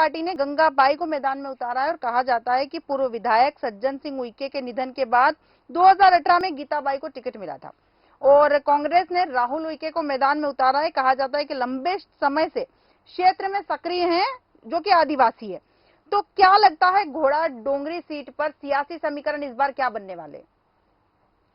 Party ने गंगाबाई को मैदान में उतारा है और कहा जाता है कि पूर्व विधायक सज्जन सिंह उइके के निधन के बाद 2018 में गीताबाई को टिकट मिला था और कांग्रेस ने राहुल उइके को मैदान में उतारा है। कहा जाता है कि लंबे समय से क्षेत्र में सक्रिय हैं, जो कि आदिवासी है। तो क्या लगता है घोड़ा डोंगरी सीट पर सियासी समीकरण इस बार क्या बनने वाले?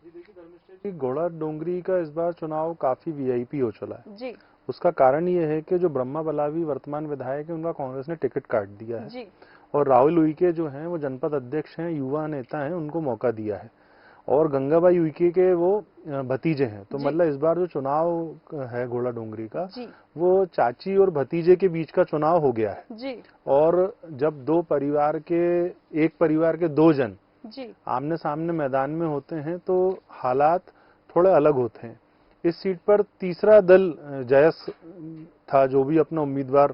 देखिए घोड़ा डोंगरी का इस बार चुनाव काफी वीआईपी हो चला है जी। उसका कारण ये है कि जो ब्रह्मा बलावी वर्तमान विधायक है उनका कांग्रेस ने टिकट काट दिया है जी। और राहुल उइके जो हैं वो जनपद अध्यक्ष हैं, युवा नेता हैं, उनको मौका दिया है और गंगाबाई उइके के वो भतीजे हैं। तो मतलब इस बार जो चुनाव है घोड़ा डोंगरी का वो चाची और भतीजे के बीच का चुनाव हो गया है जी। और जब एक परिवार के दो जन आमने सामने मैदान में होते हैं तो हालात थोड़े अलग होते हैं। इस सीट पर तीसरा दल जयस था जो भी अपना उम्मीदवार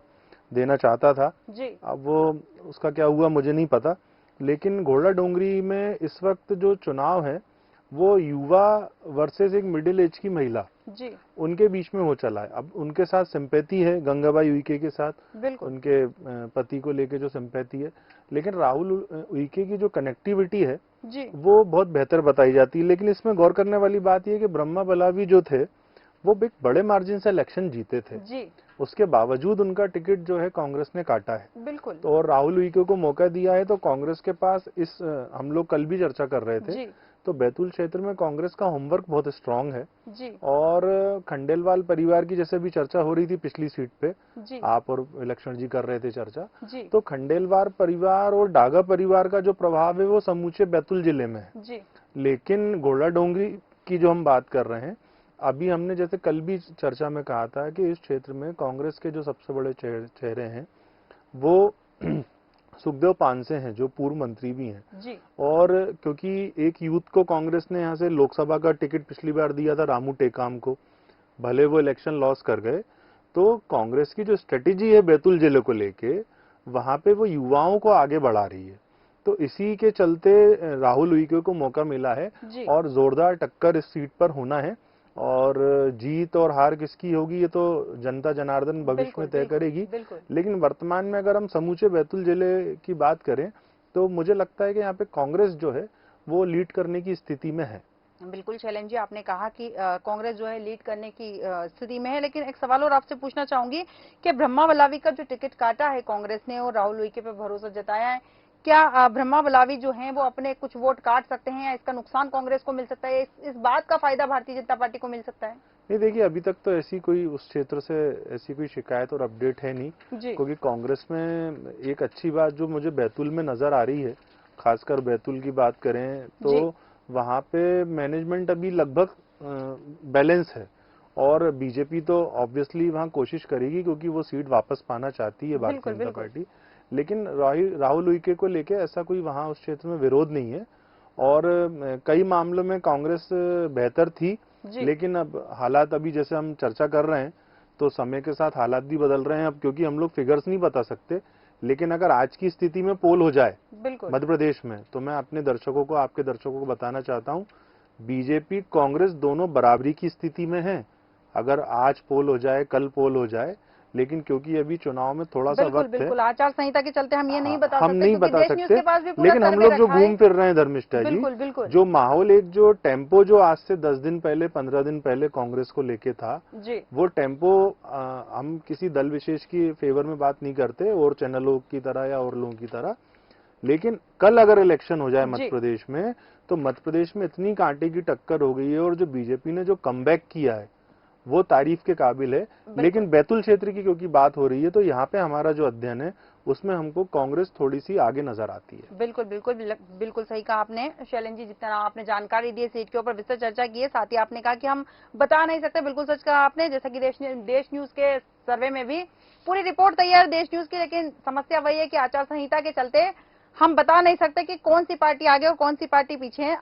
देना चाहता था जी। अब वो उसका क्या हुआ मुझे नहीं पता, लेकिन घोड़ा डोंगरी में इस वक्त जो चुनाव है वो युवा वर्सेस एक मिडिल एज की महिला जी उनके बीच में हो चला है। अब उनके साथ सिंपैथी है गंगाबाई उइके के साथ, उनके पति को लेके जो सिंपैथी है, लेकिन राहुल उइके की जो कनेक्टिविटी है जी वो बहुत बेहतर बताई जाती है। लेकिन इसमें गौर करने वाली बात यह कि ब्रह्मा बलावी जो थे वो एक बड़े मार्जिन से इलेक्शन जीते थे जी। उसके बावजूद उनका टिकट जो है कांग्रेस ने काटा है बिल्कुल। तो और राहुल उइके को मौका दिया है तो कांग्रेस के पास हम लोग कल भी चर्चा कर रहे थे तो बैतूल क्षेत्र में कांग्रेस का होमवर्क बहुत स्ट्रांग है जी। और खंडेलवाल परिवार की जैसे भी चर्चा हो रही थी पिछली सीट पे जी। आप और विलक्षण जी कर रहे थे चर्चा जी। तो खंडेलवाल परिवार और डागा परिवार का जो प्रभाव है वो समूचे बैतूल जिले में है जी। लेकिन घोड़ा डोंगरी की जो हम बात कर रहे हैं, अभी हमने जैसे कल भी चर्चा में कहा था कि इस क्षेत्र में कांग्रेस के जो सबसे बड़े चेहरे हैं वो सुखदेव पानसे हैं जो पूर्व मंत्री भी हैं जी। और क्योंकि एक यूथ को कांग्रेस ने यहाँ से लोकसभा का टिकट पिछली बार दिया था रामू टेकाम को, भले वो इलेक्शन लॉस कर गए, तो कांग्रेस की जो स्ट्रेटेजी है बैतूल जिले को लेके वहां पे वो युवाओं को आगे बढ़ा रही है। तो इसी के चलते राहुल उइके को मौका मिला है और जोरदार टक्कर इस सीट पर होना है और जीत और हार किसकी होगी ये तो जनता जनार्दन भविष्य में तय करेगी। लेकिन वर्तमान में अगर हम समूचे बैतूल जिले की बात करें तो मुझे लगता है कि यहाँ पे कांग्रेस जो है वो लीड करने की स्थिति में है। बिल्कुल शैलेंद्र जी, आपने कहा कि कांग्रेस जो है लीड करने की स्थिति में है, लेकिन एक सवाल और आपसे पूछना चाहूंगी कि ब्रह्मा बलावी का जो टिकट काटा है कांग्रेस ने और राहुल उइके पे भरोसा जताया है, क्या ब्रह्मा बलावी जो हैं वो अपने कुछ वोट काट सकते हैं या इसका नुकसान कांग्रेस को मिल सकता है, इस बात का फायदा भारतीय जनता पार्टी को मिल सकता है? नहीं देखिए अभी तक तो ऐसी कोई उस क्षेत्र से ऐसी कोई शिकायत और अपडेट है नहीं, क्योंकि कांग्रेस में एक अच्छी बात जो मुझे बैतूल में नजर आ रही है, खासकर बैतूल की बात करें तो वहां पे मैनेजमेंट अभी लगभग बैलेंस है और बीजेपी तो ऑब्वियसली वहां कोशिश करेगी क्योंकि वो सीट वापस पाना चाहती है भारतीय जनता पार्टी। लेकिन राहुल उइके को लेके ऐसा कोई वहां उस क्षेत्र में विरोध नहीं है और कई मामलों में कांग्रेस बेहतर थी, लेकिन अब हालात अभी जैसे हम चर्चा कर रहे हैं तो समय के साथ हालात भी बदल रहे हैं अब, क्योंकि हम लोग फिगर्स नहीं बता सकते। लेकिन अगर आज की स्थिति में पोल हो जाए मध्य प्रदेश में तो मैं अपने दर्शकों को, आपके दर्शकों को बताना चाहता हूं बीजेपी कांग्रेस दोनों बराबरी की स्थिति में है। अगर आज पोल हो जाए, कल पोल हो जाए, लेकिन क्योंकि अभी चुनाव में थोड़ा सा वक्त है, आचार संहिता के चलते हम ये नहीं बता सकते, लेकिन हम लोग जो घूम फिर रहे हैं धर्मिष्ठा जी, जो माहौल एक जो टेम्पो जो आज से 10 दिन पहले 15 दिन पहले कांग्रेस को लेके था वो टेम्पो, हम किसी दल विशेष की फेवर में बात नहीं करते और चैनलों की तरह या और लोगों की तरह, लेकिन कल अगर इलेक्शन हो जाए मध्य प्रदेश में तो मध्य प्रदेश में इतनी कांटे की टक्कर हो गई है और जो बीजेपी ने जो कमबैक किया है वो तारीफ के काबिल है। लेकिन बैतूल क्षेत्र की क्योंकि बात हो रही है तो यहाँ पे हमारा जो अध्ययन है उसमें हमको कांग्रेस थोड़ी सी आगे नजर आती है। बिल्कुल सही कहा आपने शैलेंद्र जी, जितना आपने जानकारी दी सीट के ऊपर विस्तृत चर्चा की है, साथ ही आपने कहा कि हम बता नहीं सकते, बिल्कुल सच कहा आपने। जैसा कि देश न्यूज के सर्वे में भी पूरी रिपोर्ट तैयार देश न्यूज की, लेकिन समस्या वही है कि आचार संहिता के चलते हम बता नहीं सकते कि कौन सी पार्टी आगे और कौन सी पार्टी पीछे है।